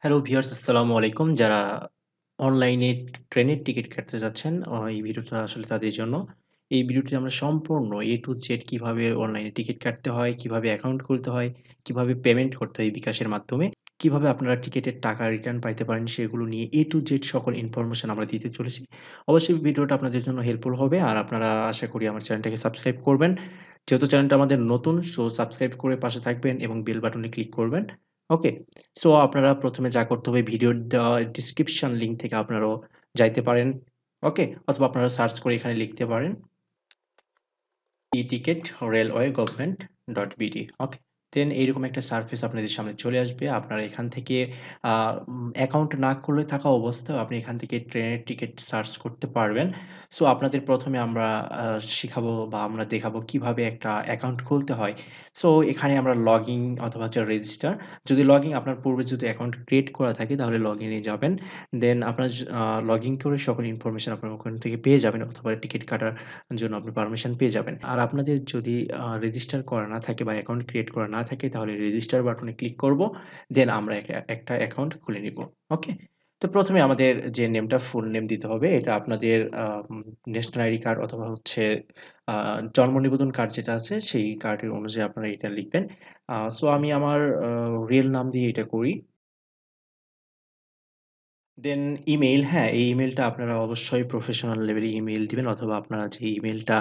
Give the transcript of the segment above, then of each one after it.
Hello viewers আসসালামু আলাইকুম। যারা অনলাইনে ট্রেনের টিকিট কাটতে যাচ্ছেন, এই ভিডিওটা আসলে তাদের জন্য। এই ভিডিওটি আমরা সম্পূর্ণ A to Z কিভাবে অনলাইনে টিকিট কাটতে হয়, কিভাবে অ্যাকাউন্ট খুলতে হয়, কিভাবে পেমেন্ট করতে হয় বিকাশের মাধ্যমে, কিভাবে আপনারা টিকেটের টাকা রিটার্ন পাইতে পারেন সেগুলো নিয়ে A to Z সকল ইনফরমেশন আমরা দিতে চলেছি। অবশ্যই ভিডিওটা আপনাদের জন্য হেল্পফুল হবে। আর আপনারা আশা করি আমার চ্যানেলটাকে সাবস্ক্রাইব করবেন। যেহেতু চ্যানেলটা আমাদের নতুন সাবস্ক্রাইব করে পাশে থাকবেন এবং বেল বাটনে ক্লিক করবেন। ওকে? আপনারা ১ম এ যা করতে হবে ভিডিওর দেওয়া ডেসক্রিপশন লিঙ্ক থেকে আপনারাও যাইতে পারেন। ওকে? অথবা আপনারা সার্চ করে এখানে লিখতে পারেন e-ticket railway government dot BD. Okay? Then এইরকম একটা সারফেস আপনাদের সামনে চলে আসবে। আপনারা এখান থেকে অ্যাকাউন্ট না খুলে থাকা অবস্থায়ও আপনি এখান থেকে ট্রেনের টিকেট সার্চ করতে পারবেন। আপনাদের ১ম এ আমরা আ শিখাবো বা আমরা দেখাবো কিভাবে একটা অ্যাকাউন্ট খুলতে হয়। এখানে আমরা লগইন অথবা হচ্ছে রেজিস্টার, যদি লগইন আপনার পূর্বে যদি অ্যাকাউন্ট ক্রিয়েট করা থাকে তাহলে লগইন এ যাবেন। দেন আপনার লগইন করে সকল ইনফরমেশন আপনার ওখান থেকে পেয়ে যাবেন অথবা টিকিট কাটার জন্য আপনি পারমিশন পেয়ে যাবেন। আর আপনাদের যদি রেজিস্টার করা না থাকে বা অ্যাকাউন্ট ক্রিয়েট করা না থাকে তাহলে রেজিস্টার বাটনে ক্লিক করব। দেন আমরা একটা অ্যাকাউন্ট খুলে নিব। ওকে? ১ম এ আমাদের যে নেমটা ফুল নেম দিতে হবে এটা আপনাদের ন্যাশনাল আইডি কার্ড অথবা হচ্ছে আ জন্ম নিবন্ধন কার্ড যেটা আছে সেই কার্ডের অনুযায়ী আপনারা এটা লিখবেন। আমি আমার রিয়েল নাম দিয়ে এটা করি। দেন ইমেইল, হ্যাঁ, এই ইমেইলটা আপনারা অবশ্যই প্রফেশনাল লেভেলে ইমেইল দিবেন অথবা আপনারা যে ইমেইলটা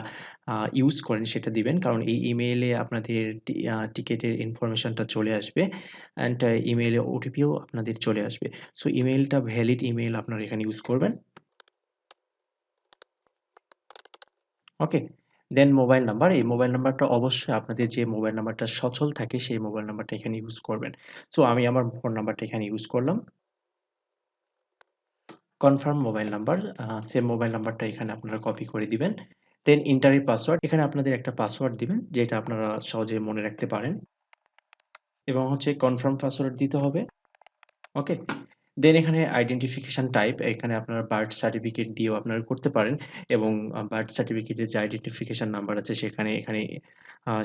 ইউজ করেন সেটা দিবেন। কারণ এই ইমেইলে আপনাদের টিকেটের ইনফরমেশনটা চলে আসবে অ্যান্ড ইমেইলে ওটিপিও আপনাদের চলে আসবে। ইমেইলটা ভ্যালিড ইমেইল আপনারা এখানে ইউজ করবেন। ওকে? দেন মোবাইল নাম্বার, এই মোবাইল নাম্বারটা অবশ্যই আপনাদের যে মোবাইল নাম্বারটা সচল থাকে সেই মোবাইল নাম্বারটা এখানে ইউজ করবেন। আমি আমার ফোন নাম্বারটা এখানে ইউজ করলাম। Confirm mobile number, same mobile নাম্বারটা এখানে আপনারা কপি করে দিবেন। দেন এন্টার এ পাসওয়ার্ড, এখানে আপনাদের একটা পাসওয়ার্ড দিবেন যেটা আপনারা সহজে মনে রাখতে পারেন এবং হচ্ছে কনফার্ম পাসওয়ার্ড দিতে হবে। ওকে? দেন এখানে আইডেন্টিফিকেশন টাইপ, এখানে আপনারা বার্থ সার্টিফিকেট দিয়েও আপনারা করতে পারেন এবং বার্থ সার্টিফিকেটের যে আইডেন্টিফিকেশন নাম্বার আছে এখানে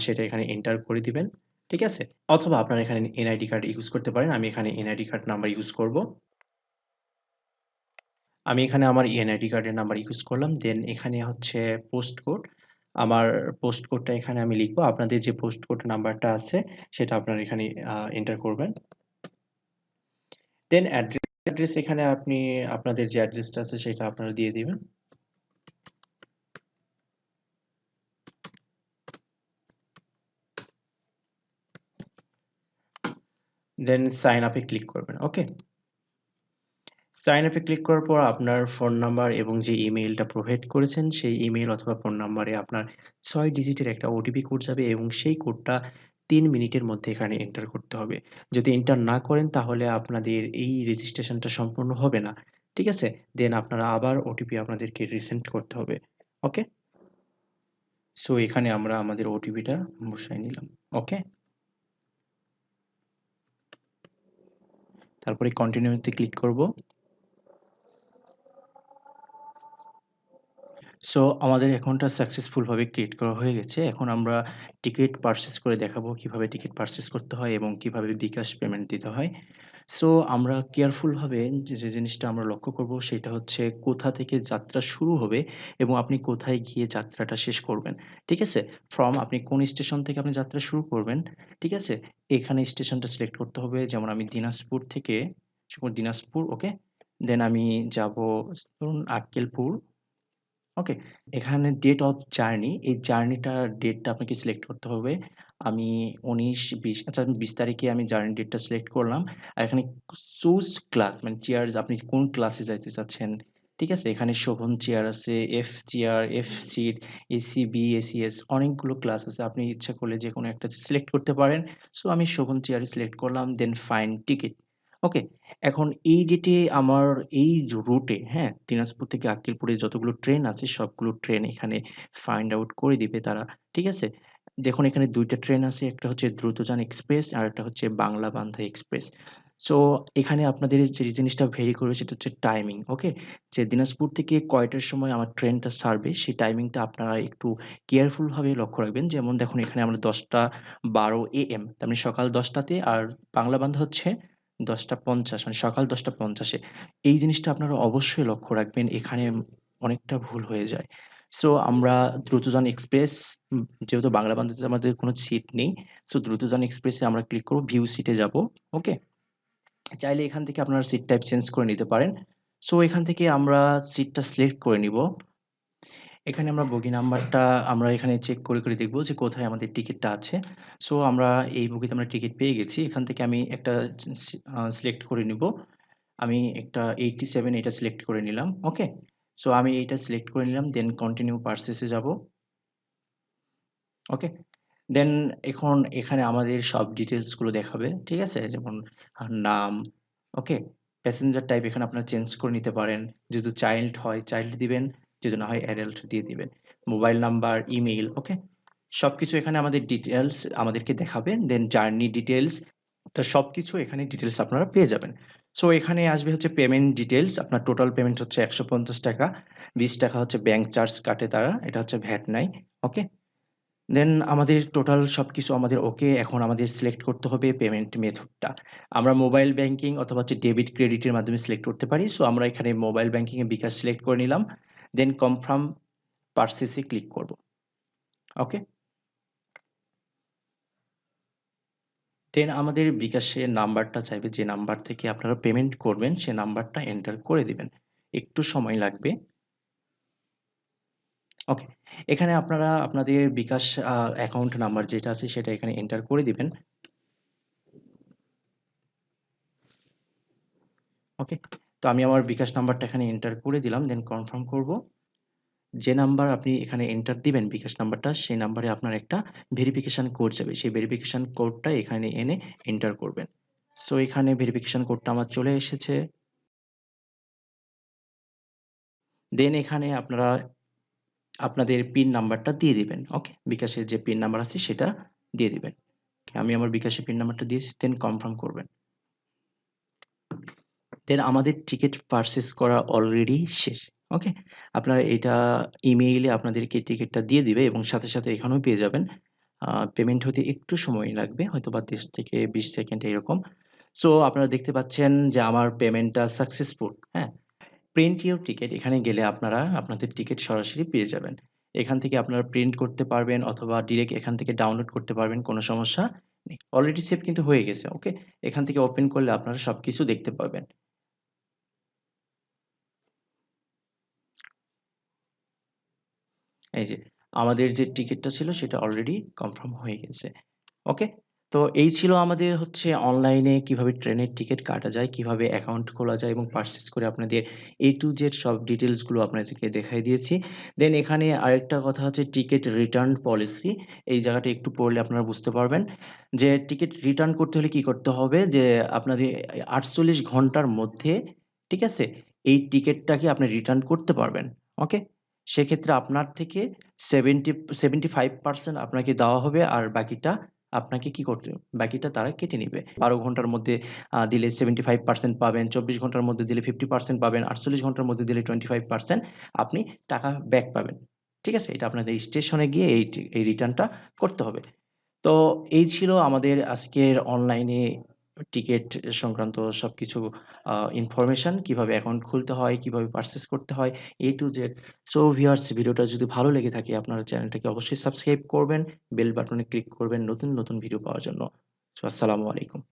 সেটা এখানে এন্টার করে দিবেন। ঠিক আছে? অথবা আপনারা এখানে এনআইডি কার্ড ইউজ করতে পারেন। আমি এখানে এনআইডি কার্ড নাম্বার ইউজ করব। আমি এখানে আমার এনআইডি কার্ডের নাম্বার ইউজ করলাম। দেন এখানে হচ্ছে পোস্ট কোড। আমার পোস্ট কোডটা এখানে আমি লিখবো। আপনাদের যে পোস্ট কোড নাম্বারটা আছে সেটা আপনারা এখানে এন্টার করবেন। দেন অ্যাড্রেস এখানে আপনি আপনাদের যে অ্যাড্রেসটা আছে সেটা আপনারা দিয়ে দিবেন। দেন সাইন আপ এ ক্লিক করবেন। ওকে? সাইন আপ এ ক্লিক করার পর আপনার ফোন নাম্বার এবং যে ইমেইলটা প্রোভাইড করেছেন সেই ইমেইল অথবা ফোন নাম্বারে আপনার ৬ ডিজিটের একটা ওটিপি কোড যাবে এবং সেই কোডটা ৩ মিনিটের মধ্যে এখানে এন্টার করতে হবে। যদি এন্টার না করেন তাহলে আপনাদের এই রেজিস্ট্রেশনটা সম্পূর্ণ হবে না। ঠিক আছে? দেন আপনারা আবার ওটিপি আপনাদেরকে রিসেন্ড করতে হবে। ওকে? এখানে আমরা আমাদের ওটিপিটা বসায় নিলাম। ওকে? তারপরে কন্টিনিউ তে ক্লিক করব। আমাদের অ্যাকাউন্টটা সাকসেসফুল ভাবে ক্রিয়েট করা হয়ে গেছে। এখন আমরা টিকিট পারচেজ করে দেখাবো কিভাবে টিকিট পারচেজ করতে হয় এবং কিভাবে বিকাশ পেমেন্ট দিতে হয়। আমরা কেয়ারফুল ভাবে যে জিনিসটা আমরা লক্ষ্য করব সেটা হচ্ছে কোথা থেকে যাত্রা শুরু হবে এবং আপনি কোথায় গিয়ে যাত্রাটা শেষ করবেন। ঠিক আছে? আপনি কোন স্টেশন থেকে আপনি যাত্রা শুরু করবেন, ঠিক আছে? এখানে স্টেশনটা সিলেক্ট করতে হবে। যেমন আমি দিনাজপুর থেকে দিনাজপুর, ওকে? দেন আমি যাবো ধরুন আক্কেলপুর। ওকে? এখানে ডেট অফ জার্নি, এই জার্নিটার ডেটটা আপনাকে সিলেক্ট করতে হবে। আমি ১৯-২০, আচ্ছা আমি ২০ তারিখে আমি জার্নি ডেটটা সিলেক্ট করলাম। আর এখানে চুজ ক্লাস মানে চেয়ার, আপনি কোন ক্লাসে যাইতে চাচ্ছেন। ঠিক আছে? এখানে শোভন চেয়ার আছে, F chair, F seat, AC B, ACS অনেকগুলো ক্লাস আছে। আপনি ইচ্ছা করলে যেকোনো একটা সিলেক্ট করতে পারেন। আমি শোভন চেয়ারই সিলেক্ট করলাম। Then find ticket. ওকে? এখন এই ডেটে আমার এই রুটে, হ্যাঁ? দিনাজপুর থেকে আক্কেলপুরে যতগুলো ট্রেন আছে সবগুলো ট্রেন এখানে ফাইন্ড আউট করে দিবে তারা। ঠিক আছে? দেখুন এখানে ২ টা ট্রেন আছে। একটা হচ্ছে দ্রুতযান এক্সপ্রেস আরেকটা হচ্ছে বাংলা বান্ধা এক্সপ্রেস। সো এখানে আপনাদের যে জিনিসটা ভেরি করবে সেটা হচ্ছে টাইমিং। ওকে? যে দিনাজপুর থেকে কয়টার সময় আমার ট্রেনটা ছাড়বে সেই টাইমিংটা আপনারা একটু কেয়ারফুল ভাবে লক্ষ্য রাখবেন। যেমন দেখুন এখানে আমরা ১০টা ১২ AM তার মানে সকাল ১০ টাতে আর বাংলা বান্ধা হচ্ছে 10:50 মানে সকাল 10:50 এই জিনিসটা আপনারা অবশ্যই লক্ষ্য রাখবেন। এখানে অনেকটা ভুল হয়ে যায়। সো আমরা দ্রুতযান এক্সপ্রেস যেহেতু বাংলা বান্ধবতে আমাদের কোনো সিট নেই। সো দ্রুতযান এক্সপ্রেসে আমরা ক্লিক করব, ভিউ সিটে যাব। ওকে? চাইলে এখান থেকে আপনারা সিট টাইপ চেঞ্জ করে নিতে পারেন। সো এখান থেকে আমরা সিটটা সিলেক্ট করে নিব। এখানে আমরা বগি নাম্বারটা আমরা এখানে চেক করে দেখব যে কোথায় আমাদের টিকেটটা আছে। সো আমরা এই বগিতে আমরা টিকেট পেয়ে গেছি। এখান থেকে আমি একটা সিলেক্ট করে নিব। আমি একটা 87 এটা সিলেক্ট করে নিলাম। ওকে? সো আমি এইটা সিলেক্ট করে নিলাম। দেন কন্টিনিউ পারচেজ এ যাব। ওকে? দেন এখন এখানে আমাদের সব ডিটেইলস গুলো দেখাবে। ঠিক আছে? যেমন নাম, ওকে? প্যাসেঞ্জার টাইপ এখানে আপনারা চেঞ্জ করে নিতে পারেন। যদি চাইল্ড হয় চাইল্ড দিবেন, যদি না হয় অ্যাডাল্ট দিয়ে দিবেন। মোবাইল নাম্বার, ইমেইল, ওকে? সবকিছু এখানে আমাদের ডিটেইলস আমাদেরকে দেখাবে। দেন জার্নি ডিটেইলস, তো সবকিছু এখানে ডিটেইলস আপনারা পেয়ে যাবেন। সো এখানে আসবে হচ্ছে পেমেন্ট ডিটেইলস। আপনার টোটাল পেমেন্ট হচ্ছে ৳১৫০, ৳২০ হচ্ছে ব্যাংক চার্জ কাটে তারা। এটা হচ্ছে ভ্যাট নাই। ওকে? দেন আমাদের টোটাল সবকিছু আমাদের ওকে। এখন আমাদের সিলেক্ট করতে হবে পেমেন্ট মেথডটা। আমরা মোবাইল ব্যাংকিং অথবা হচ্ছে ডেবিট ক্রেডিটের মাধ্যমে সিলেক্ট করতে পারি। সো আমরা এখানে মোবাইল ব্যাংকিং এ বিকাশ সিলেক্ট করে নিলাম। দেন কনফার্ম পারচেজ এ ক্লিক করব। ওকে? দেন আমাদের বিকাশের নাম্বারটা চাইবে, যে নাম্বার থেকে আপনারা পেমেন্ট করবেন সে নাম্বারটা এন্টার করে দিবেন। একটু সময় লাগবে। ওকে। এখানে আপনারা আপনাদের বিকাশ অ্যাকাউন্ট নাম্বার যেটা আছে সেটা এখানে এন্টার করে দিবেন। ওকে? তো আমি আমার বিকাশ নাম্বারটা এখানে এন্টার করে দিলাম। দেন কনফার্ম করব। যে নাম্বার আপনি এখানে এন্টার দিবেন বিকাশ নাম্বারটা, সেই নাম্বারে আপনার একটা ভেরিফিকেশন কোড যাবে। সেই ভেরিফিকেশন কোডটা এখানে এনে এন্টার করবেন। সো এখানে ভেরিফিকেশন কোডটা আমার চলে এসেছে। দেন এখানে আপনারা আপনাদের পিন নাম্বারটা দিয়ে দিবেন। ওকে? বিকাশের যে পিন নাম্বার আছে সেটা দিয়ে দিবেন। আমি আমার বিকাশের পিন নাম্বারটা দিয়েছি, দেন কনফার্ম করবেন। দেন আমাদের টিকেট পারচেজ করা অলরেডি শেষ। ওকে? আপনারা এটা ইমেইলে আপনাদেরকে টিকেটটা দিয়ে দিবে এবং সাথে এখানেও পেয়ে যাবেন। পেমেন্ট হতে একটু সময় লাগবে। হয়তোবা ৩০ থেকে ২০ সেকেন্ড এরকম। সো আপনারা দেখতে পাচ্ছেন যে আমার পেমেন্টটা সাকসেসফুল। হ্যাঁ? প্রিন্ট ইউর টিকেট এখানে গেলে আপনারা আপনাদের টিকেট সরাসরি পেয়ে যাবেন। এখান থেকে আপনারা প্রিন্ট করতে পারবেন অথবা ডিরেক্ট এখান থেকে ডাউনলোড করতে পারবেন, কোনো সমস্যা নেই। অলরেডি সেভ কিন্তু হয়ে গেছে। ওকে? এখান থেকে ওপেন করলে আপনারা সবকিছু দেখতে পাবেন। এই যে আমাদের যে টিকেটটা ছিল সেটা অলরেডি কনফার্ম হয়ে গেছে। ওকে? তো এই ছিল আমাদের হচ্ছে অনলাইনে কিভাবে ট্রেনের টিকেট কাটা যায়, কিভাবে অ্যাকাউন্ট খোলা যায় এবং পারচেজ করে আপনাদের A to Z সব ডিটেইলস গুলো আপনাদেরকে দেখাই দিয়েছি। দেন এখানে আরেকটা কথা হচ্ছে টিকেট রিটার্ন পলিসি। এই জায়গাটা একটু পড়লে আপনারা বুঝতে পারবেন যে টিকেট রিটার্ন করতে হলে কি করতে হবে, যে আপনাদের ৪৮ ঘন্টার মধ্যে, ঠিক আছে? এই টিকেটটাকে আপনি রিটার্ন করতে পারবেন। ওকে? সেক্ষেত্রে আপনার থেকে 75% আপনাকে দেওয়া হবে আর বাকিটা আপনাকে কি করতে হবে? বাকিটা তারা কেটে নিবে। ১২ ঘন্টার মধ্যে দিলে 75% পাবেন, ২৪ ঘন্টার মধ্যে দিলে 50% পাবেন, ৪৮ ঘন্টার মধ্যে দিলে 25% আপনি টাকা ব্যাক পাবেন। ঠিক আছে? এটা আপনাদের স্টেশনে গিয়ে এই রিটার্নটা করতে হবে। তো এই ছিল আমাদের আজকের অনলাইনে টিকেট সংক্রান্ত সবকিছু ইনফরমেশন। কিভাবে অ্যাকাউন্ট খুলতে হয়, কিভাবে পারচেজ করতে হয় A to Z। So viewers, ভিডিওটা যদি ভালো লেগে থাকে আপনারা চ্যানেলটাকে অবশ্যই সাবস্ক্রাইব করবেন, বেল বাটনে ক্লিক করবেন নতুন ভিডিও পাওয়ার জন্য। সো আসসালামু আলাইকুম।